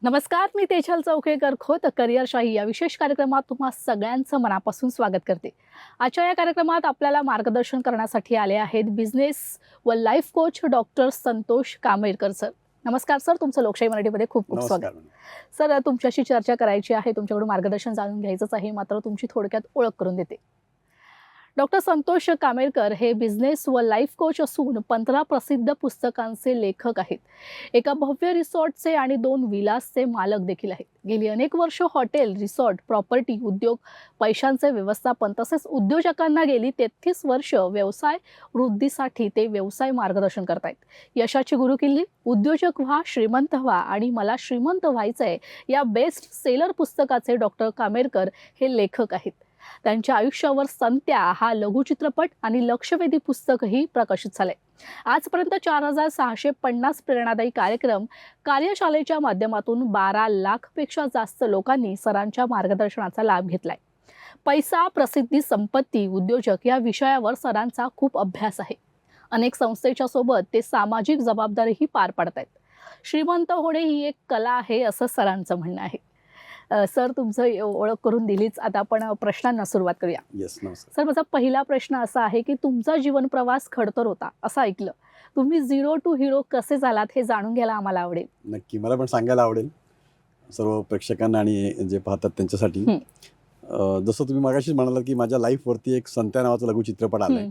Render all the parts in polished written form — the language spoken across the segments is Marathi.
नमस्कार, मी तेजल चौकेकर खोत करिअरशाही या विशेष कार्यक्रमात तुम्हा सगळ्यांचं मनापासून स्वागत करते. आजच्या या कार्यक्रमात आपल्याला मार्गदर्शन करण्यासाठी आले आहेत बिझनेस व life coach doctor Santosh Kamerkar sir. नमस्कार सर, तुमचं लोकशाही मराठीमध्ये खूप खूप स्वागत. नमस्कार. सर, तुमच्याशी चर्चा करायची आहे, तुमच्याकडून मार्गदर्शन जाणून घ्यायचंच आहे, मात्र तुमची थोडक्यात ओळख करून देते. डॉक्टर संतोष कामेरकर हे बिझनेस व लाईफ कोच असून 15 प्रसिद्ध पुस्तकांचे लेखक आहेत. एका भव्य रिसॉर्टचे आणि 2 विलासचे मालक देखील आहेत. गेली अनेक वर्ष हॉटेल, रिसॉर्ट, प्रॉपर्टी उद्योग, पैशांचे व्यवस्थापन तसेच उद्योजकांना गेली 33 वर्ष व्यवसाय वृद्धीसाठी ते व्यवसाय मार्गदर्शन करतायत. यशाची गुरुकिल्ली, उद्योजक व्हा, श्रीमंत व्हा आणि मला श्रीमंत व्हायचंय या बेस्ट सेलर पुस्तकाचे डॉक्टर कामेरकर हे लेखक आहेत. त्यांच्या आयुष्यावर संत्या हा लघुचित्रपट आणि लक्षवेधी पुस्तकही प्रकाशित झाले. आजपर्यंत 4650 प्रेरणादायी कार्यक्रम, कार्यशाळेच्या माध्यमातून 12 लाखपेक्षा जास्त लोकांनी सरांच्या मार्गदर्शनाचा लाभ घेतलाय. पैसा, प्रसिद्धी, संपत्ती, उद्योजक या विषयावर सरांचा खूप अभ्यास आहे. अनेक संस्थेच्या सोबत ते सामाजिक जबाबदारीही पार पाडतायत. श्रीमंत होणे ही एक कला आहे असं सरांचं म्हणणं आहे. सर, तुमचं ओळख करून दिलीच, आता आपण प्रश्नांना सुरुवात करूया. नमस्कार. सर, माझा पहिला प्रश्न असा आहे की तुमचा जीवन प्रवास खडतर होता असं ऐकलं. तुम्ही झिरो टू हिरो कसे झालात हे जाणून घ्यायला आम्हाला आवडेल. नक्की, मला पण सांगायला आवडेल सर्व प्रेक्षकांना आणि जे पाहतात त्यांच्यासाठी. जसं तुम्ही मगाशीच म्हणालात की माझ्या लाईफवरती एक संत्या नावाचा लघुचित्रपट आलाय.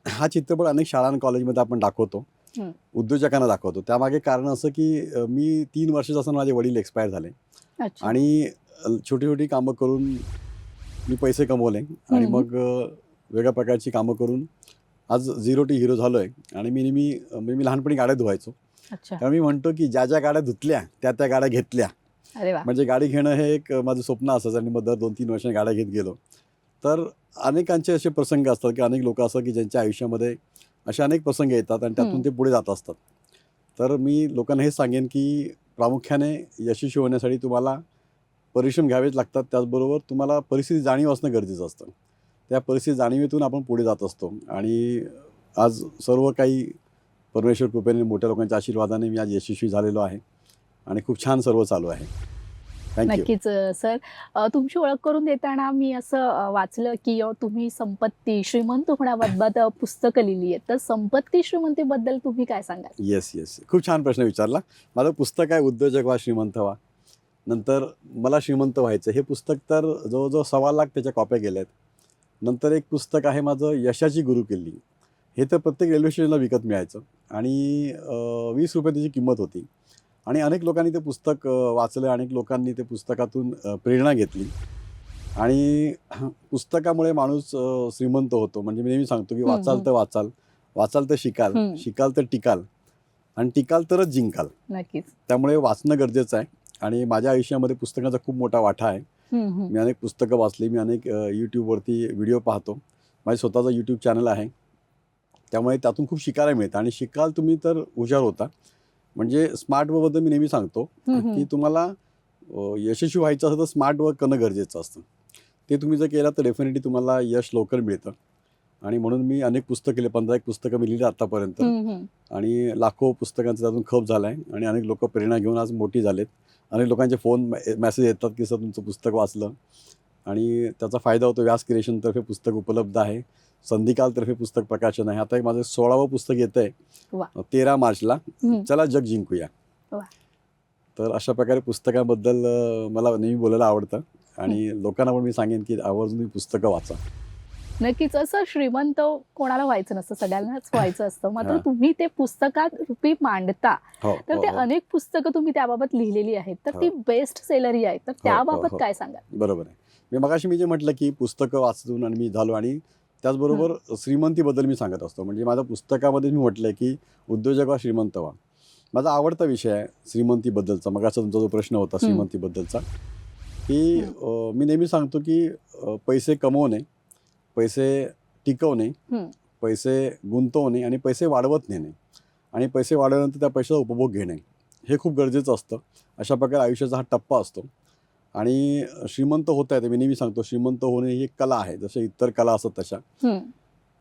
हा चित्रपट अनेक शाळा आणि कॉलेजमध्ये आपण दाखवतो, उद्योजकांना दाखवतो. त्यामागे कारण असं की मी 3 वर्षाचा असताना माझे वडील एक्सपायर झाले आणि छोटी छोटी कामं करून मी पैसे कमवले आणि मग वेगळ्या प्रकारची कामं करून आज झिरो टू हिरो झालो आहे. आणि मी लहानपणी गाड्या धुवायचो. त्यामुळे मी म्हणतो की ज्या ज्या गाड्या धुतल्या त्या गाड्या घेतल्या. म्हणजे गाडी घेणं हे एक माझं स्वप्न असायचं आणि मग दर 2-3 वर्षांनी गाड्या घेत गेलो. तर अनेकांचे असे प्रसंग असतात की अनेक लोक असतात की ज्यांच्या आयुष्यामध्ये असे अनेक प्रसंग येतात आणि त्यातून ते पुढे जात असतात. तर मी लोकांना हे सांगेन की प्रामुख्याने यशस्वी होण्यासाठी तुम्हाला परिश्रम घ्यावेच लागतात. त्याचबरोबर तुम्हाला परिस्थिती जाणीव असणं गरजेचं असतं. त्या परिस्थिती जाणीवेतून आपण पुढे जात असतो आणि आज सर्व काही परमेश्वर कृपेने, मोठ्या लोकांच्या आशीर्वादाने मी आज यशस्वी झालेलो आहे आणि खूप छान सर्व चालू आहे. थँक्यू. नक्कीच सर, तुमची ओळख करून देताना मी असं वाचलं की तुम्ही संपत्ती, श्रीमंत होण्याबाबत पुस्तकं लिहिली आहेत. तर संपत्ती, श्रीमंतीबद्दल तुम्ही काय सांगाल? येस, खूप छान प्रश्न विचारला. माझं पुस्तक आहे उद्योजक व्हा, श्रीमंत व्हा. नंतर मला श्रीमंत व्हायचं हे पुस्तक तर जवळजवळ 1.25 लाख त्याच्या कॉप्या गेल्या आहेत. नंतर एक पुस्तक आहे माझं यशाची गुरुकिल्ली. हे तर प्रत्येक रेल्वे स्टेशनला विकत मिळायचं आणि 20 रुपये त्याची किंमत होती. आणि अनेक लोकांनी ते पुस्तक वाचलं, अनेक लोकांनी ते पुस्तकातून प्रेरणा घेतली आणि पुस्तकामुळे माणूस श्रीमंत होतो. म्हणजे मी नेहमी सांगतो की वाचाल तर वाचाल, वाचाल तर शिकाल, शिकाल तर टिकाल आणि टिकाल तरच जिंकाल. नक्कीच. त्यामुळे वाचणं गरजेचं आहे आणि माझ्या आयुष्यामध्ये पुस्तकांचा खूप मोठा वाटा आहे. मी अनेक पुस्तकं वाचली, मी अनेक यूट्यूबवरती व्हिडिओ पाहतो. माझं स्वतःचं यूट्यूब चॅनल आहे. त्यामुळे त्यातून खूप शिकायला मिळतं आणि शिकाल तुम्ही तर हुशार होता. म्हणजे स्मार्ट वर्कबद्दल मी नेहमी सांगतो की तुम्हाला यशस्वी व्हायचं असेल तर स्मार्ट वर्क करणं गरजेचं असतं. ते तुम्ही जर केलं तर डेफिनेटली तुम्हाला यश लवकर मिळतं. आणि म्हणून मी अनेक पुस्तकं केले, 15 एक पुस्तकं मी लिहिली आतापर्यंत आणि लाखो पुस्तकांचा त्यातून खप झाला आहे आणि अनेक लोक प्रेरणा घेऊन आज मोठी झालेत. अनेक लोकांचे फोन मेसेज येतात की सर तुमचं पुस्तक वाचलं आणि त्याचा फायदा होतो. व्यास क्रिएशनतर्फे पुस्तक उपलब्ध आहे, संधिकालतर्फे पुस्तक प्रकाशन आहे. आता एक माझं 16वं पुस्तक येतं आहे 13 मार्चला, चला जग जिंकूया. तर अशा प्रकारे पुस्तकाबद्दल मला नेहमी बोलायला आवडतं आणि लोकांना पण मी सांगेन की आवर्जून तुम्ही पुस्तकं वाचा. नक्कीच. असं श्रीमंत कोणाला व्हायचं नसतं, सगळ्यांनाच व्हायचं असतं. मात्र तुम्ही ते पुस्तकात रूपी मांडता. तर ते अनेक पुस्तकं तुम्ही त्याबाबत लिहिलेली आहेत, तर ती बेस्ट सेलरही आहेत. तर त्याबाबत काय सांगाल? बरोबर आहे. मी जे म्हटलं की पुस्तकं वाचून आणि मी झालो आणि त्याचबरोबर श्रीमंतीबद्दल मी सांगत असतो. म्हणजे माझ्या पुस्तकामध्ये मी म्हटलंय की उद्योजक व्हा, श्रीमंत व्हा. माझा आवडता विषय आहे श्रीमंतीबद्दलचा. मगाचा तुमचा जो प्रश्न होता श्रीमंतीबद्दलचा, की मी नेहमी सांगतो की पैसे कमवणे, पैसे टिकवणे, पैसे गुंतवणे आणि पैसे वाढवत नेणे आणि पैसे वाढवल्यानंतर त्या पैशाचा उपभोग घेणे हे खूप गरजेचं असतं. अशा प्रकारे आयुष्याचा हा टप्पा असतो आणि श्रीमंत होता येते. मी नेहमी सांगतो श्रीमंत होणे ही एक कला आहे, जसं इतर कला असतात तशा.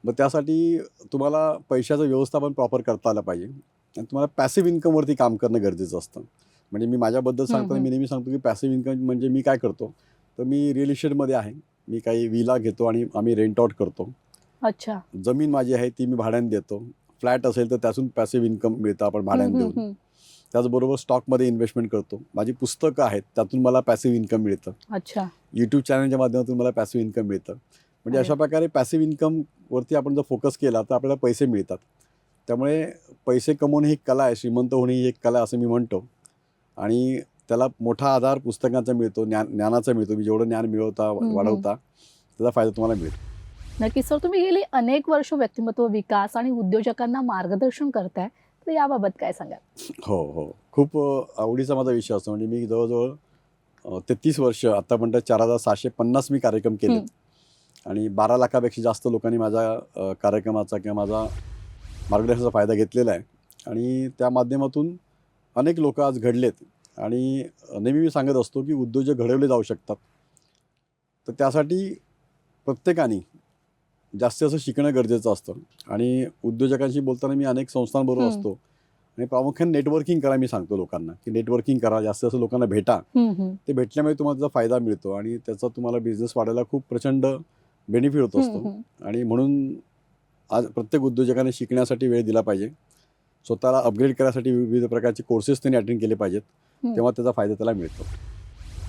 मग त्यासाठी तुम्हाला पैशाचं व्यवस्थापन प्रॉपर करता आलं पाहिजे आणि तुम्हाला पॅसिव्ह इन्कमवरती काम करणं गरजेचं असतं. म्हणजे मी माझ्याबद्दल सांगताना मी नेहमी सांगतो की पॅसिव्ह इन्कम म्हणजे मी काय करतो, तर मी रिअल इस्टेटमध्ये आहे. मी काही विला घेतो आणि आम्ही रेंट आउट करतो. अच्छा. जमीन माझी आहे ती मी भाड्याने देतो. फ्लॅट असेल तर त्यातून पॅसिव्ह इन्कम मिळतं आपण हं, भाड्याने हं, देऊन. हं. त्याचबरोबर स्टॉकमध्ये इन्व्हेस्टमेंट करतो. माझी पुस्तकं आहेत त्यातून मला पॅसिव्ह इन्कम मिळतं. अच्छा. यूट्यूब चॅनलच्या माध्यमातून मला पॅसिव्ह इन्कम मिळतं. म्हणजे अरे अशा प्रकारे पॅसिव्ह इन्कमवरती आपण जर फोकस केला तर आपल्याला पैसे मिळतात. त्यामुळे पैसे कमवणे ही कला आहे, श्रीमंत होणे ही एक कला आहे असं मी म्हणतो. आणि त्याला मोठा आधार पुस्तकांचा मिळतो, ज्ञानाचा मिळतो. मी जेवढं ज्ञान मिळवता हं, हं. वाढवता त्याचा फायदा तुम्हाला मिळतो. नक्कीच सर, तुम्ही गेली अनेक वर्ष व्यक्तिमत्व विकास आणि उद्योजकांना मार्गदर्शन करताय, तर याबाबत काय सांगाल? हो, हो. खूप आवडीचा माझा विषय असतो. म्हणजे मी जवळ-जवळ 33 वर्ष आत्तापर्यंत 4,650 मी कार्यक्रम केलेत. हं. आणि 12 लाखापेक्षा जास्त लोकांनी माझ्या कार्यक्रमाचा किंवा माझा मार्गदर्शनाचा फायदा घेतलेला आहे. आणि त्या माध्यमातून अनेक लोक आज घडलेत. आणि नेहमी मी सांगत असतो की उद्योजक घडवले जाऊ शकतात. तर त्यासाठी प्रत्येकाने जास्तीत जास्त शिकणं गरजेचं असतं. आणि उद्योजकांशी बोलताना मी अनेक संस्थांबरोबर हं. असतो. आणि प्रामुख्याने नेटवर्किंग करा मी सांगतो लोकांना, की नेटवर्किंग करा, जास्तीत जास्त लोकांना भेटा. हं, हं. ते भेटल्यामुळे तुम्हाला त्याचा फायदा मिळतो आणि त्याचा तुम्हाला बिझनेस वाढायला खूप प्रचंड बेनिफिट होत हं, असतो. हं. आणि म्हणून आज प्रत्येक उद्योजकाने शिकण्यासाठी वेळ दिला पाहिजे. स्वतःला अपग्रेड करायसाठी विविध प्रकारचे कोर्सेस त्यांनी अटेंड केले पाहिजेत. हं. तेव्हा त्याचा फायदा त्याला मिळतो.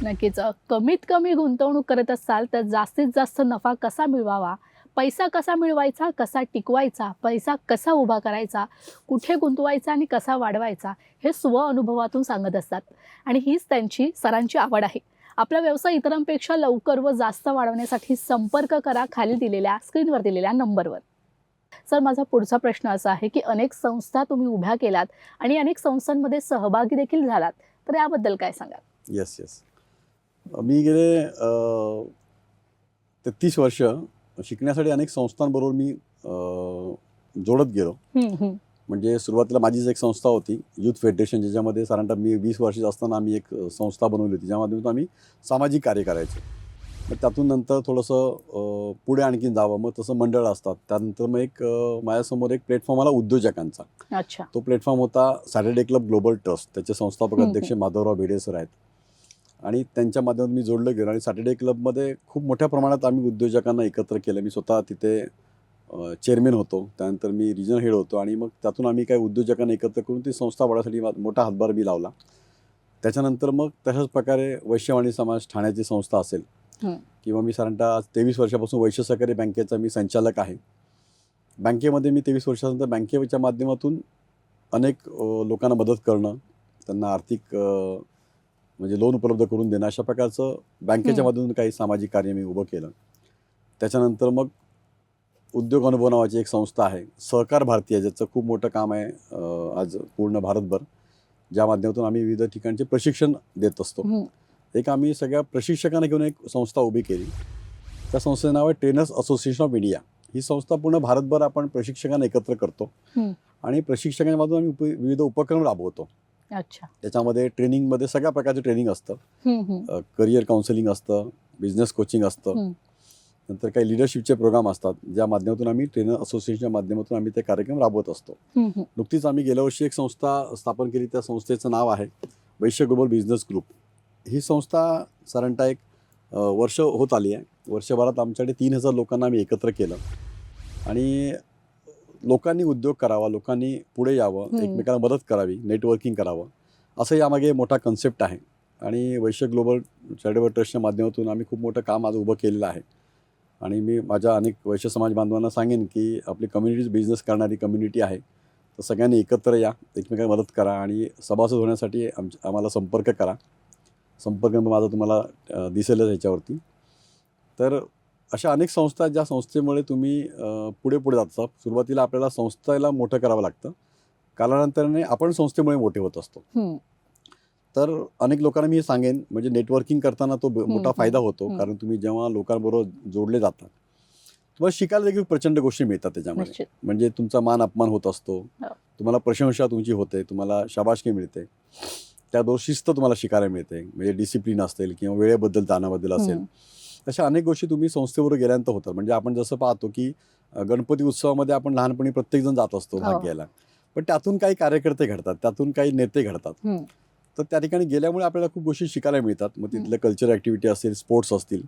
नक्कीच. कमीत कमी गुंतवणूक करत असाल तर जास्तीत जास्त नफा कसा मिळवावा, पैसा कसा मिळवायचा, कसा टिकवायचा, पैसा कसा उभा करायचा, कुठे गुंतवायचा आणि कसा वाढवायचा, हे स्वअनुभवातून सांगत असतात. आणि हीच त्यांची सरांची आवड आहे. आपला व्यवसाय इतरांपेक्षा लवकर व जास्त वाढवण्यासाठी संपर्क करा खाली दिलेल्या स्क्रीनवर दिलेल्या नंबरवर. सर, माझा पुढचा प्रश्न असा आहे की अनेक संस्था तुम्ही उभ्या केलात आणि अनेक संस्थांमध्ये सहभागी देखील झालात, तर याबद्दल काय सांगाल? Yes, yes. मी गेले 33 वर्ष शिकण्यासाठी अनेक संस्थांबरोबर मी जोडत गेलो. हं, हं. म्हणजे सुरुवातीला माझीच एक संस्था होती, यूथ फेडरेशन, ज्याच्यामध्ये साधारणतः मी 20 वर्षाचा असताना आम्ही एक संस्था बनवली होती, ज्या माध्यमातून आम्ही सामाजिक कार्य करायचो. मग त्यातून नंतर थोडंसं पुढे आणखीन जावं, मग तसं मंडळ असतात. त्यानंतर मग एक माझ्यासमोर एक प्लॅटफॉर्म आला उद्योजकांचा. अच्छा. तो प्लॅटफॉर्म होता सॅटर्डे क्लब ग्लोबल ट्रस्ट. त्याचे संस्थापक अध्यक्ष माधवराव भिडे सर आहेत. आणि त्यांच्या माध्यमातून मी जोडलं गेलो आणि सॅटर्डे क्लबमध्ये खूप मोठ्या प्रमाणात आम्ही उद्योजकांना एकत्र केलं. मी स्वतः तिथे चेअरमन होतो. त्यानंतर मी रिजनल हेड होतो आणि मग त्यातून आम्ही काही उद्योजकांना एकत्र करून ती संस्था वाढवण्यासाठी मोठा हातभार मी लावला. त्याच्यानंतर मग तशाच प्रकारे वैश्यवाणी समाज ठाण्याची संस्था असेल हं. किंवा मी साधारणतः आज 23 वर्षापासून वैश्य सहकारी बँकेचा मी संचालक आहे. बँकेमध्ये मी 23 वर्षानंतर बँकेच्या माध्यमातून अनेक लोकांना मदत करणं, त्यांना आर्थिक म्हणजे लोन उपलब्ध करून देणं, अशा प्रकारचं बँकेच्या माध्यमातून काही सामाजिक कार्य मी उभं केलं. त्याच्यानंतर मग उद्योग अनुभव नावाची एक संस्था आहे, सहकार भारतीय, ज्याचं खूप मोठं काम आहे आज पूर्ण भारतभर, ज्या माध्यमातून आम्ही विविध ठिकाणचे प्रशिक्षण देत असतो. हं. एक आम्ही सगळ्या प्रशिक्षकांना घेऊन एक संस्था उभी केली. त्या संस्थेचं नाव आहे ट्रेनर्स असोसिएशन ऑफ इंडिया. ही संस्था पूर्ण भारतभर आपण प्रशिक्षकांना एकत्र करतो हं. आणि प्रशिक्षकांच्या माध्यमातून आम्ही विविध उपक्रम राबवतो. अच्छा. त्याच्यामध्ये ट्रेनिंगमध्ये सगळ्या प्रकारचं ट्रेनिंग असतं. हं, हं. करिअर काउन्सिलिंग असतं, बिझनेस कोचिंग असतं. हं. नंतर काही लिडरशिपचे प्रोग्राम असतात, ज्या माध्यमातून आम्ही ट्रेनर असोसिएशनच्या माध्यमातून आम्ही ते कार्यक्रम राबवत असतो. हं, हं. नुकतीच आम्ही गेल्या वर्षी एक संस्था स्थापन केली. त्या संस्थेचं नाव आहे वैश्य ग्लोबल बिझनेस ग्रुप. ही संस्था साधारणतः एक वर्ष होत आली आहे. वर्षभरात आमच्याकडे 3,000 लोकांना आम्ही एकत्र केलं आणि लोकांनी उद्योग करावा, लोकांनी पुढे यावं, एकमेकांना मदत करावी, नेटवर्किंग करावं, असं यामागे मोठा कन्सेप्ट आहे. आणि वैश्य ग्लोबल चॅरिटेबल ट्रस्टच्या माध्यमातून आम्ही खूप मोठं काम आज उभं केलेलं आहे. आणि मी माझ्या अनेक वैश्य समाज बांधवांना सांगेन की आपली कम्युनिटीज बिझनेस करणारी कम्युनिटी आहे, तर सगळ्यांनी एकत्र या, एकमेकांना मदत करा आणि सभासद होण्यासाठी आम्हाला संपर्क करा. संपर्क माझा तुम्हाला दिसेलच ह्याच्यावरती. तर अशा अनेक संस्था, ज्या संस्थेमुळे तुम्ही पुढे जाता. सुरुवातीला आपल्याला संस्थेला मोठं करावं लागतं, कालांतराने आपण संस्थेमुळे मोठे होत असतो. हं. तर अनेक लोकांना मी हे सांगेन, म्हणजे नेटवर्किंग करताना तो मोठा फायदा होतो. कारण तुम्ही जेव्हा लोकांबरोबर जोडले जाता, तुम्हाला शिकायला देखील प्रचंड गोष्टी मिळतात त्याच्यामध्ये. निश्चित. म्हणजे तुमचा मान अपमान होत असतो, हो. तुम्हाला प्रशंसा तुमची होते, तुम्हाला शाबासकी मिळते, त्याबरोबर शिस्त तुम्हाला शिकायला मिळते. म्हणजे डिसिप्लिन असेल किंवा वेळेबद्दल जाण्याबद्दल असेल, अशा अनेक गोष्टी तुम्ही संस्थेबरोबर गेल्यानंतर होतात. म्हणजे आपण जसं पाहतो की गणपती उत्सवामध्ये आपण लहानपणी प्रत्येकजण जात असतो भाग हो. घ्यायला, पण त्यातून काही कार्यकर्ते घडतात, त्यातून काही नेते घडतात. हं. तर त्या ठिकाणी गेल्यामुळे आपल्याला खूप गोष्टी शिकायला मिळतात. मग तिथलं कल्चर ॲक्टिव्हिटी असेल, स्पोर्ट्स असतील.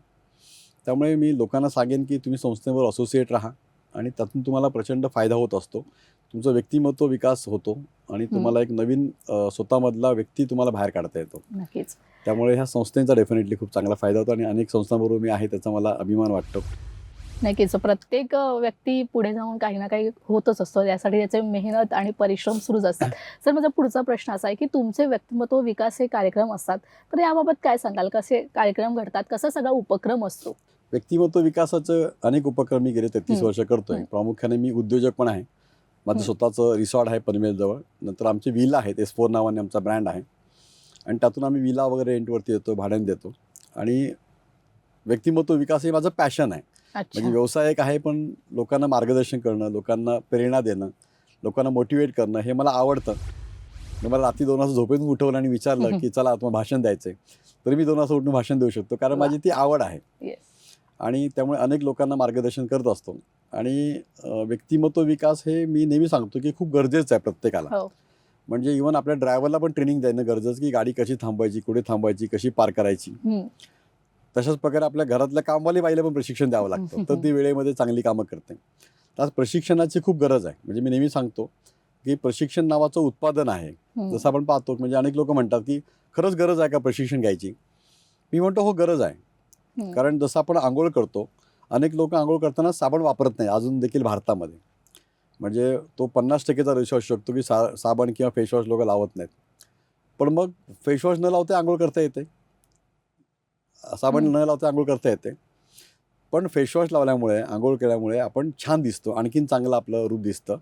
त्यामुळे मी लोकांना सांगेन की तुम्ही संस्थेवर असोसिएट राहा आणि त्यातून तुम्हाला प्रचंड फायदा होत असतो. तुमचं व्यक्तिमत्व विकास होतो आणि तुम्हाला एक नवीन स्वतःमधला व्यक्ती तुम्हाला बाहेर काढता येतो. नक्कीच. त्यामुळे ह्या संस्थेचा डेफिनेटली खूप चांगला फायदा होतो आणि अनेक संस्थांबरोबर मी आहे त्याचा मला अभिमान वाटतो. नक्कीच. प्रत्येक व्यक्ती पुढे जाऊन काही ना काही होतच असतो. त्यासाठी त्याचे मेहनत आणि परिश्रम सुरूच असतात. सर, माझा पुढचा प्रश्न असा आहे की तुमचे व्यक्तिमत्व विकास हे कार्यक्रम असतात. तर याबाबत काय सांगाल? कसे कार्यक्रम घडतात? कसा सगळा उपक्रम असतो? व्यक्तिमत्व विकासाचं अनेक उपक्रम मी गेले 33 वर्ष करतोय. प्रामुख्याने मी उद्योजक पण आहे. माझं स्वतःचं रिसॉर्ट आहे पनवेलजवळ. नंतर आमची विला आहेत, S4 नावाने आमचा ब्रँड आहे आणि त्यातून आम्ही विला वगैरे रेंटवरती देतो, भाड्याने देतो. आणि व्यक्तिमत्व विकास हे माझं पॅशन आहे. म्हणजे व्यवसाय एक आहे, पण लोकांना मार्गदर्शन करणं, लोकांना प्रेरणा देणं, लोकांना मोटिवेट करणं हे मला आवडतं. मग मला रात्री 2 वाजता झोपेतून उठवलं आणि विचारलं की चला तुम्हाला भाषण द्यायचं आहे, तरी मी 2 वाजता उठून भाषण देऊ शकतो, कारण माझी ती आवड आहे. आणि त्यामुळे अनेक लोकांना मार्गदर्शन करत असतो. आणि व्यक्तिमत्व विकास हे मी नेहमी सांगतो की खूप गरजेचं आहे प्रत्येकाला. म्हणजे इव्हन आपल्या ड्रायव्हरला पण ट्रेनिंग देणं गरजेचं, की गाडी कशी थांबवायची, कुठे थांबवायची, कशी पार्क करायची. तशाच प्रकारे आपल्या घरातल्या कामवाली बाईला पण प्रशिक्षण द्यावं लागतं, तर ती वेळेमध्ये चांगली कामं करते. त्यात प्रशिक्षणाची खूप गरज आहे. म्हणजे मी नेहमी सांगतो की प्रशिक्षण नावाचं उत्पादन आहे. जसं आपण पाहतो म्हणजे अनेक लोक म्हणतात की खरंच गरज आहे का प्रशिक्षण घ्यायची. मी म्हणतो हो, गरज आहे. कारण जसं आपण आंघोळ करतो, अनेक लोक आंघोळ करताना साबण वापरत नाही अजून देखील भारतामध्ये. म्हणजे तो 50%चा रेशो असू शकतो की साबण किंवा फेसवॉश लोक लावत नाहीत. पण मग फेसवॉश न लावता आंघोळ करता येते, साबण न लावता आंघोळ करता येते. पण फेसवॉश लावल्यामुळे, आंघोळ केल्यामुळे आपण छान दिसतो, आणखीन चांगलं आपलं रूप दिसतं.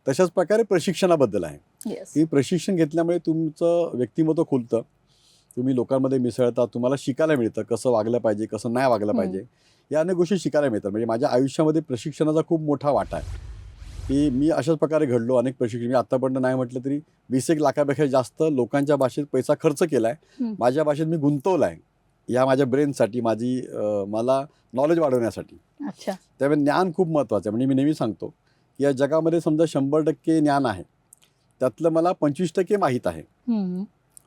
तशाच प्रकारे प्रशिक्षणाबद्दल आहे की प्रशिक्षण घेतल्यामुळे तुमचं व्यक्तिमत्व खुलतं, तुम्ही लोकांमध्ये मिसळता, तुम्हाला शिकायला मिळतं कसं वागलं पाहिजे, कसं नाही वागलं पाहिजे, या अनेक गोष्टी शिकायला मिळतात. म्हणजे माझ्या आयुष्यामध्ये प्रशिक्षणाचा खूप मोठा वाटा आहे की मी अशाच प्रकारे घडलो. अनेक प्रशिक्षण मी आत्तापर्यंत नाही म्हटलं तरी 20-1 लाखापेक्षा जास्त लोकांच्या भाषेत पैसा खर्च केला आहे, माझ्या भाषेत मी गुंतवला आहे, या माझ्या ब्रेनसाठी, मला नॉलेज वाढवण्यासाठी. त्यामुळे ज्ञान खूप महत्त्वाचं आहे. म्हणजे मी नेहमी सांगतो की या जगामध्ये समजा 100% ज्ञान आहे, त्यातलं मला 25% माहीत आहे.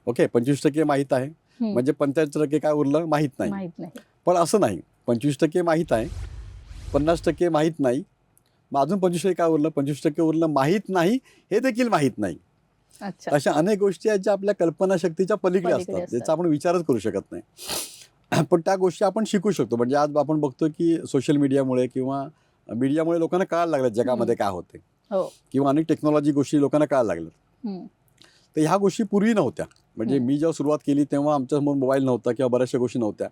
ओके, 25% माहीत आहे म्हणजे 75% काय उरलं माहीत नाही. पण असं नाही, 25% माहीत आहे, 50% माहीत नाही, मग अजून 25% काय उरलं, 25% उरलं माहीत नाही, हे देखील माहीत नाही. अशा अनेक गोष्टी आहेत ज्या आपल्या कल्पनाशक्तीच्या पलीकडे असतात, ज्याचा आपण विचारच करू शकत नाही. पण त्या गोष्टी आपण शिकू शकतो. म्हणजे आज आपण बघतो की सोशल मीडियामुळे किंवा मीडियामुळे लोकांना कळायला लागलं जगामध्ये काय होते, किंवा अनेक टेक्नॉलॉजी गोष्टी लोकांना कळायला लागल्यात. तर ह्या गोष्टी पूर्वी नव्हत्या. म्हणजे मी जेव्हा सुरुवात केली तेव्हा आमच्यासमोर मोबाईल नव्हता किंवा बऱ्याचशा गोष्टी नव्हत्या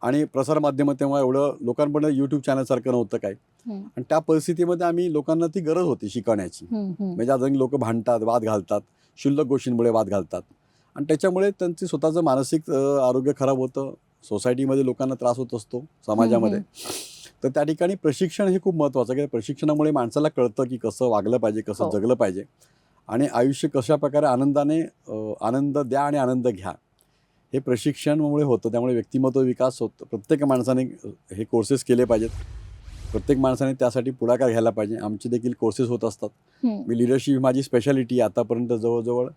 आणि प्रसारमाध्यमं तेव्हा एवढं लोकांपर्यंत यूट्यूब चॅनलसारखं नव्हतं काय. आणि त्या परिस्थितीमध्ये आम्ही लोकांना ती गरज होती शिकवण्याची. म्हणजे आज लोक भांडतात, वाद घालतात, क्षुल्लक गोष्टींमुळे वाद घालतात आणि त्याच्यामुळे त्यांचे स्वतःचं मानसिक आरोग्य खराब होतं, सोसायटीमध्ये लोकांना त्रास होत असतो, समाजामध्ये. तर त्या ठिकाणी प्रशिक्षण हे खूप महत्त्वाचं आहे. प्रशिक्षणामुळे माणसाला कळतं की कसं वागलं पाहिजे, कसं जगलं पाहिजे आणि आयुष्य कशा प्रकारे आनंदाने आनंद द्या आणि आनंद घ्या, हे प्रशिक्षणामुळे होतं. त्यामुळे व्यक्तिमत्व विकास होतं. प्रत्येक माणसाने हे कोर्सेस केले पाहिजेत, प्रत्येक माणसाने त्यासाठी पुढाकार घ्यायला पाहिजे. आमचे देखील कोर्सेस होत असतात. मी लिडरशिप, माझी स्पेशालिटी आतापर्यंत जवळजवळ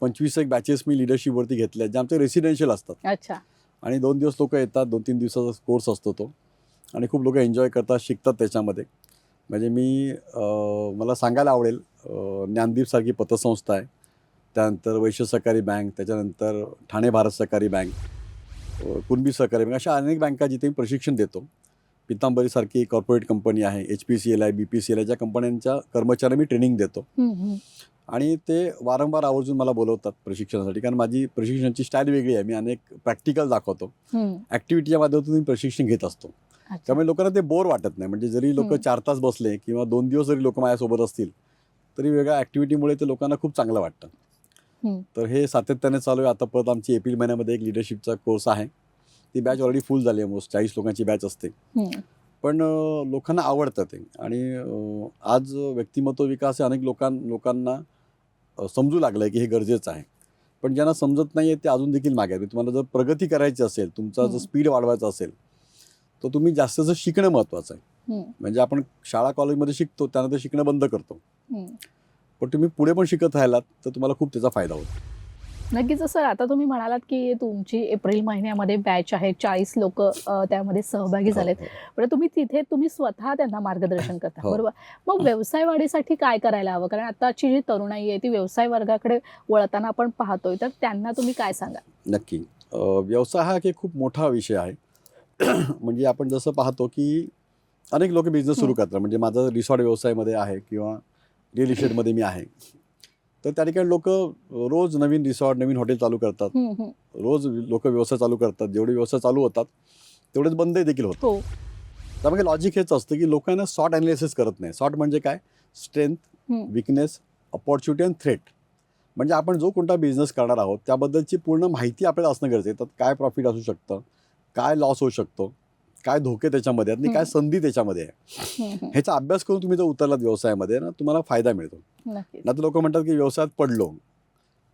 25 बॅचेस मी लिडरशिपवरती घेतल्या, जे आमचे रेसिडेन्शियल असतात. आणि 2 दिवस लोक येतात, 2-3 दिवसाचा कोर्स असतो तो, आणि खूप लोक एन्जॉय करतात, शिकतात त्याच्यामध्ये. म्हणजे मला सांगायला आवडेल, ज्ञानदीपसारखी पतसंस्था आहे, त्यानंतर वैश्य सहकारी बँक, त्याच्यानंतर ठाणे भारत सहकारी बँक, कुणबी सहकारी बँक, अशा अनेक बँका जिथे मी प्रशिक्षण देतो. पितांबरीसारखी कॉर्पोरेट कंपनी आहे, HPCL आहे, BPCL आहे, ज्या कंपन्यांच्या कर्मचाऱ्यांना मी ट्रेनिंग देतो. आणि ते वारंवार आवर्जून मला बोलवतात प्रशिक्षणासाठी, कारण माझी प्रशिक्षणाची स्टाईल वेगळी आहे. मी अनेक प्रॅक्टिकल दाखवतो, ॲक्टिव्हिटीच्या माध्यमातून मी प्रशिक्षण घेत असतो. त्यामुळे लोकांना ते बोर वाटत नाही. म्हणजे जरी लोक 4 तास बसले किंवा 2 दिवस जरी लोक माझ्यासोबत असतील, तरी वेगळ्या ॲक्टिव्हिटीमुळे ते लोकांना खूप चांगलं वाटतं. तर हे सातत्याने चालू आहे. आता परत आमची एप्रिल महिन्यामध्ये एक लिडरशिपचा कोर्स आहे. ती बॅच ऑलरेडी फुल झाली आहे, 40 लोकांची बॅच असते. पण लोकांना आवडतं ते. आणि आज व्यक्तिमत्व विकास हे अनेक लोकांना समजू लागलं आहे की हे गरजेचं आहे. पण ज्यांना समजत नाही आहे ते अजून देखील मागे आहेत. तुम्हाला जर प्रगती करायची असेल, तुमचा जर स्पीड वाढवायचा असेल, तर तुम्ही जास्तीचं शिकणं महत्त्वाचं आहे. म्हणजे आपण शाळा कॉलेजमध्ये शिकतो, त्यानंतर शिकणं बंद करतो. पण तुम्ही पुढे पण शिकत राहिलात तर तुम्हाला खूप त्याचा फायदा होतो. नक्कीच सर. आता तुम्ही म्हणालात की तुमची एप्रिल महिन्यामध्ये बॅच आहे, 40 लोक त्यामध्ये सहभागी हो, झालेत. हो. पण तुम्ही स्वतः त्यांना मार्गदर्शन करता, हो. बरोबर? मग व्यवसाय वाढीसाठी काय करायला हवं? कारण आताची जी तरुणाई आहे ती व्यवसाय वर्गाकडे वळताना आपण पाहतोय, तर त्यांना तुम्ही काय सांगाल? नक्की. व्यवसाय हा एक खूप मोठा विषय आहे. म्हणजे आपण जसं पाहतो की अनेक लोक बिझनेस सुरू हं, करतात. म्हणजे माझं रिसॉर्ट व्यवसायामध्ये आहे किंवा रिअल इस्टेटमध्ये मी आहे. तर त्या ठिकाणी लोकं रोज नवीन रिसॉर्ट, नवीन हॉटेल चालू करतात. हं, हं. रोज लोकं व्यवसाय चालू करतात. जेवढे व्यवसाय चालू होतात, तेवढेच बंदही देखील होतात. हो. त्यामागे लॉजिक हेच असतं की लोकांना सॉट ॲनालिसिस करत नाही. सॉट म्हणजे काय? स्ट्रेंथ, हं, वीकनेस, अपॉर्च्युनिटी आणि थ्रेट. म्हणजे आपण जो कोणता बिझनेस करणार आहोत, त्याबद्दलची पूर्ण माहिती आपल्याला असणं गरजेचं आहे. त्यात काय प्रॉफिट असू शकतं, काय लॉस होऊ शकतो, काय धोके त्याच्यामध्ये आहेत आणि काय हं, संधी त्याच्यामध्ये आहे. हं, हं. ह्याचा अभ्यास करून तुम्ही जर उतरलात व्यवसायामध्ये ना, तुम्हाला फायदा मिळतो. नक्कीच. नाहीतर लोकं म्हणतात की व्यवसायात पडलो.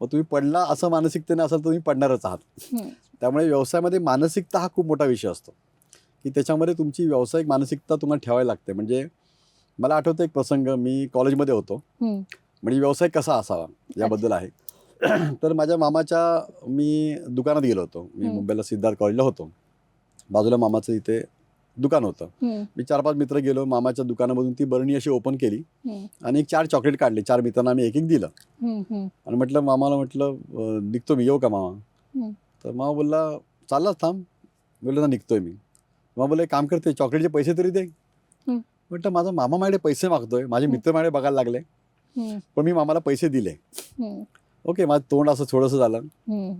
मग तुम्ही पडला असं मानसिकतेने असाल तर तुम्ही पडणारच आहात. हं, त्यामुळे व्यवसायामध्ये मानसिकता हा खूप मोठा विषय असतो, की त्याच्यामध्ये तुमची व्यावसायिक मानसिकता तुम्हाला ठेवायला लागते. म्हणजे मला आठवतं एक प्रसंग, मी कॉलेजमध्ये होतो. हं. म्हणजे व्यवसाय कसा असावा याबद्दल अच्छा. आहे. तर माझ्या मामाच्या मी दुकानात गेलो होतो. मी हं, मुंबईला सिद्धार्थ कॉलेजला होतो. बाजूला मामाचं इथे दुकान होतं. हं, मी 4-5 मित्र गेलो. मामाच्या दुकानामधून ती बरणी अशी ओपन केली हं, आणि 4 चॉकलेट काढले. 4 मित्रांना आम्ही एक-एक दिलं हं, हं, आणि म्हटलं मामाला म्हटलं निघतो मी, येऊ का मामा? हं, तर मामा बोलला, "चाललास थांब?" बोललो, "ना निघतोय मी." मामा बोलले, "एक काम करते, चॉकलेटचे पैसे तरी दे." हं, म्हटलं माझा मामा माझ्याकडे पैसे मागतोय. माझे हं, मित्र माझ्याकडे बघायला लागले. हं, पण मी मामाला पैसे दिले. हं, ओके, माझं तोंड असं थोडंसं झालं. हं,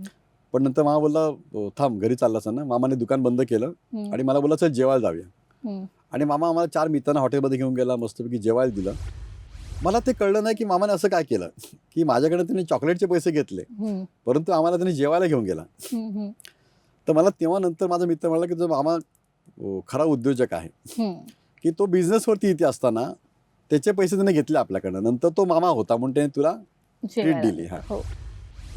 पण नंतर मामा बोलला, थांब घरी चाललास ना." मामाने दुकान बंद केलं हं, आणि मला बोलला, "चल जेवायला जाऊया." हं. आणि मामा आम्हाला 4 मित्रांना हॉटेलमध्ये घेऊन गेला, मस्तपैकी जेवायला दिलं. मला ते कळलं नाही की मामाने असं काय केलं, की माझ्याकडे त्यांनी चॉकलेटचे पैसे घेतले, हं, परंतु आम्हाला त्यांनी जेवायला घेऊन गेला. हं, हं, तर मला तेव्हा नंतर माझा मित्र म्हणाला, की जो मामा खरा उद्योजक आहे, हं. की तो बिझनेसवरती इथे असताना त्याचे पैसे त्याने घेतले आपल्याकडनं. नंतर तो मामा होता म्हणून त्याने तुला ट्रीट जेवायला दिली. नेलं. हां. हो.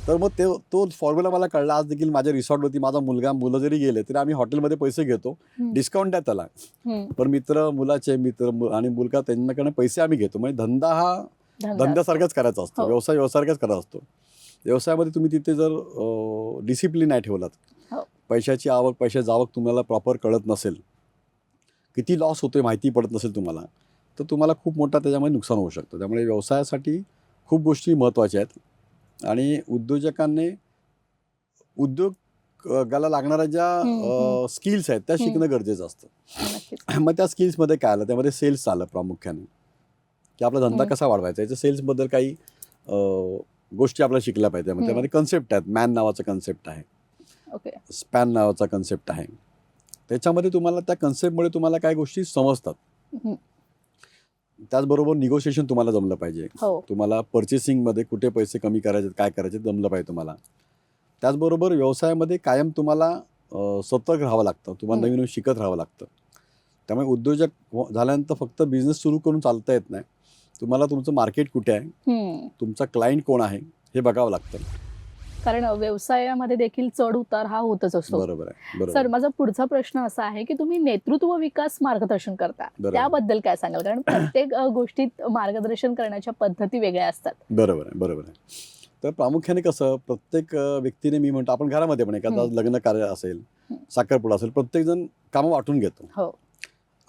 तर मग तो फॉर्म्युला मला कळला. आज देखील माझ्या रिसॉर्टवरती माझा मुलं जरी गेले, तरी आम्ही हॉटेलमध्ये पैसे घेतो. हं, डिस्काउंट द्या त्याला. हं. पण मित्र, मुलाचे मित्र आणि मुलगा त्यांच्याकडनं पैसे आम्ही घेतो. म्हणजे धंदा हा धंदा असतो. धंद्यासारखाच करायचा असतो. हो, व्यवसाय व्यवसायासारखाच करायचा असतो. व्यवसायामध्ये तुम्ही तिथे जर डिसिप्लिन नाही ठेवलात, हो. पैशाची आवक, पैशाची जावक तुम्हाला प्रॉपर कळत नसेल, किती लॉस होतोय माहिती पडत नसेल तुम्हाला, तर तुम्हाला खूप मोठा त्याच्यामध्ये नुकसान होऊ शकतं. त्यामुळे व्यवसायासाठी खूप गोष्टी महत्त्वाच्या आहेत आणि उद्योजकांनी उद्योगाला लागणाऱ्या हं, हं, ज्या स्किल्स आहेत त्या हं. शिकणं गरजेचं असतं. नक्कीच. मग त्या स्किल्समध्ये काय आलं, त्यामध्ये सेल्स आलं प्रामुख्याने, की आपला धंदा हं, कसा वाढवायचा याच्या सेल्सबद्दल काही अ, गोष्टी आपल्याला शिकल्या पाहिजे. मग हं. त्यामध्ये कन्सेप्ट आहेत. मॅन नावाचा कन्सेप्ट आहे, ओके. स्पॅन नावाचा कन्सेप्ट आहे. त्याच्यामध्ये तुम्हाला त्या कन्सेप्टमुळे तुम्हाला काय गोष्टी समजतात. हं. त्याचबरोबर निगोशिएशन तुम्हाला जमलं पाहिजे. हो. तुम्हाला पर्चेसिंगमध्ये कुठे पैसे कमी करायचे, काय करायचे जमलं पाहिजे तुम्हाला. त्याचबरोबर व्यवसायामध्ये कायम तुम्हाला सतर्क राहावं लागतं. तुम्हाला हं. नवीन-नवीन शिकत राहावं लागतं. त्यामुळे उद्योजक झाल्यानंतर फक्त बिझनेस सुरू करून चालता येत नाही. तुम्हाला तुमचं मार्केट कुठे आहे, हं. तुमचा क्लायंट कोण आहे, हे बघावं लागतं. कारण व्यवसायामध्ये देखील चढ-उतार हा होतच असतो. बरोबर आहे, बरोबर सर, आहे. माझा पुढचा प्रश्न असा आहे, की तुम्ही नेतृत्व विकास मार्गदर्शन करता. बरोबर. त्याबद्दल काय सांगाल? कारण प्रत्येक गोष्टीत मार्गदर्शन करण्याच्या पद्धती वेगळ्या असतात. बरोबर आहे, बरोबर आहे. तर प्रामुख्याने कसं प्रत्येक व्यक्तीने, मी म्हणतो आपण घरामध्ये पण एखादा हं. लग्न कार्य असेल, हं. साखरपुडा असेल, प्रत्येकजण कामं वाटून घेतो हो.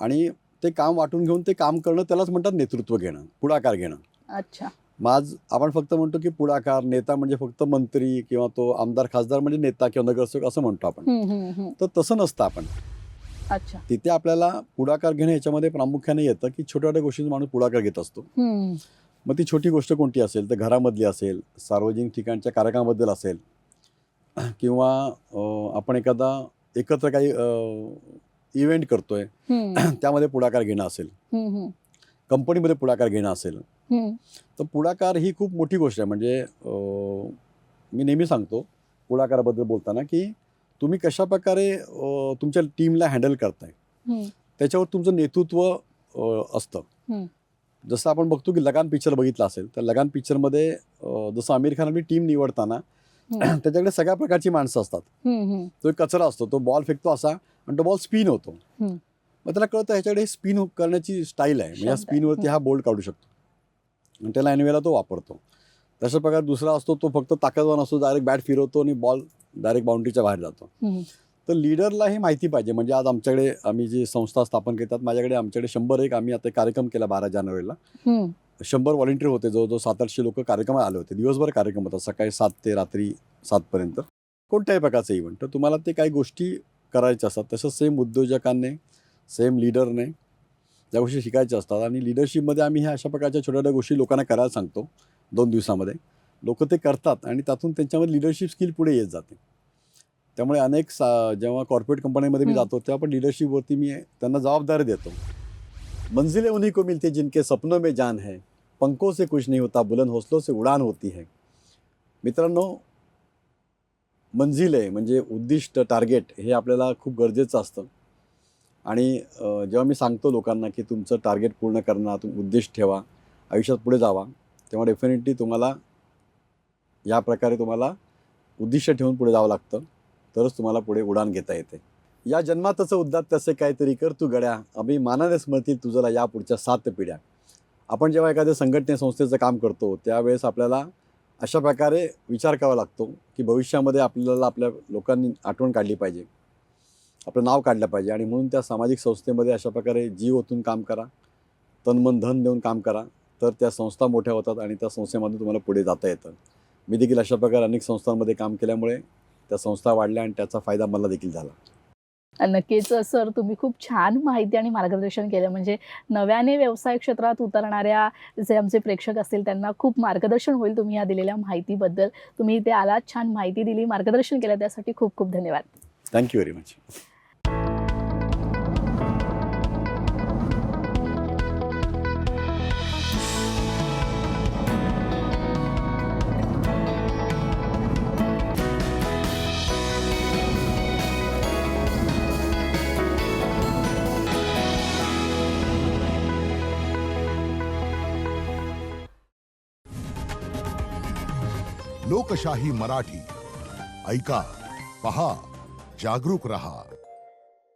आणि ते काम वाटून घेऊन ते काम करणं त्यालाच म्हणतात नेतृत्व घेणं, पुढाकार घेणं. अच्छा. आपण फक्त म्हणतो की पुढाकार, नेता म्हणजे फक्त मंत्री किंवा तो आमदार, खासदार म्हणजे नेता किंवा नगरसेवक असं म्हणतो आपण. हं, हं, हं. तर तसं नसतं आपण. अच्छा. तिथे आपल्याला पुढाकार घेणं याच्यामध्ये प्रामुख्याने येतं, की छोट्या-छोट्या गोष्टींचा माणूस पुढाकार घेत असतो. हं. मग ती छोटी गोष्ट कोणती असेल, तर घरामधली असेल, सार्वजनिक ठिकाणच्या कार्यक्रमाबद्दल असेल किंवा आपण एखादा एकत्र काही इव्हेंट करतोय, हं. त्यामध्ये पुढाकार घेणं असेल, हं, हं. कंपनीमध्ये पुढाकार घेणं असेल, हं. तर पुढाकार ही खूप मोठी गोष्ट आहे. म्हणजे मी नेहमी सांगतो पुढाकाराबद्दल बोलताना, की तुम्ही कशाप्रकारे तुमच्या टीमला हँडल करताय, हं. त्याच्यावर तुमचं नेतृत्व असतं. हं. जसं आपण बघतो की लगान पिक्चर बघितला असेल, तर लगान पिक्चरमध्ये जसं आमिर खान टीम निवडताना हं. त्याच्याकडे सगळ्या प्रकारची माणसं असतात. हं, हं. तो एक कचरा असतो, तो बॉल फेकतो असा आणि तो बॉल स्पिन होतो. हं. मग त्याला कळतं ह्याच्याकडे स्पिन करण्याची स्टाईल आहे, म्हणजे या शब्द आहे. स्पिनवरती हं. हा बोल्ड काढू शकतो आणि त्याला ऐनवेळेला तो वापरतो. तशा प्रकारे दुसरा असतो तो फक्त ताकदवान असतो, डायरेक्ट बॅट फिरवतो आणि बॉल डायरेक्ट बाउंड्रीच्या बाहेर जातो. तर लीडरला हे माहिती पाहिजे. म्हणजे आज आमच्याकडे आम्ही जी संस्था स्थापन करतात आमच्याकडे 101 आम्ही आता कार्यक्रम केला 12 जानेवारीला. 100 व्हॉलेंटियर होते, जवळजवळ 700-800 लोक कार्यक्रमात आले होते. दिवसभर कार्यक्रम होता, सकाळी 7 ते रात्री 7 पर्यंत. कोणत्याही प्रकारचं इव्हेंट. तर तुम्हाला ते काही गोष्टी करायच्या असतात. तसंच सेम उद्योजकांनी, सेम लीडरने त्या गोष्टी शिकायच्या असतात. आणि लिडरशिपमध्ये आम्ही ह्या अशा प्रकारच्या छोट्या गोष्टी लोकांना करायला सांगतो 2 दिवसामध्ये. लोक ते करतात आणि त्यातून त्यांच्यामध्ये लिडरशिप स्किल पुढे येत जाते. त्यामुळे अनेक जेव्हा कॉर्पोरेट कंपनीमध्ये मी जातो तेव्हा पण लिडरशिपवरती मी त्यांना जबाबदारी देतो. मंजिलें उन्हीं को मिलती जिनके सपनों में जान है, पंखों से कुछ नहीं होता, बुलंद हौसलों से उडान होती है. मित्रांनो, मंजिले म्हणजे उद्दिष्ट, टार्गेट हे आपल्याला खूप गरजेचं असतं. आणि जेव्हा मी सांगतो लोकांना की तुमचं टार्गेट पूर्ण करणं, तुम्ही उद्दिष्ट ठेवा, आयुष्यात पुढे जावा, तेव्हा डेफिनेटली तुम्हाला या प्रकारे तुम्हाला उद्दिष्ट ठेवून पुढे जावं लागतं, तरच तुम्हाला पुढे उडान घेता येते. या जन्मातच उद्दात तसे काहीतरी कर तू गड्या, अभिमानाने स्मरतील तुझला या पुढच्या 7 पिढ्या. आपण जेव्हा एखाद्या संघटने संस्थेचं काम करतो त्यावेळेस आपल्याला अशा प्रकारे विचार करावा लागतो की भविष्यामध्ये आपल्याला आपल्या लोकांनी आठवण काढली पाहिजे, आपलं नाव काढलं पाहिजे. आणि म्हणून त्या सामाजिक संस्थेमध्ये अशा प्रकारे जीव ओतून काम करा, तन मन धन देऊन काम करा, तर त्या संस्था मोठ्या होतात आणि त्या संस्थेमध्ये तुम्हाला पुढे जाता येतं. मी देखील अशा प्रकारे अनेक संस्थांमध्ये काम केल्यामुळे त्या संस्था वाढल्या आणि त्याचा फायदा मला देखील झाला. नक्कीच सर, तुम्ही खूप छान माहिती आणि मार्गदर्शन केलं. म्हणजे नव्याने व्यवसाय क्षेत्रात उतरणाऱ्या जे आमचे प्रेक्षक असतील त्यांना खूप मार्गदर्शन होईल तुम्ही या दिलेल्या माहितीबद्दल. तुम्ही इथे आलात, छान माहिती दिली, मार्गदर्शन केलं, त्यासाठी खूप खूप धन्यवाद. Thank you very much. लोकशाही मराठी ऐका, पहा, जागरूक रहा.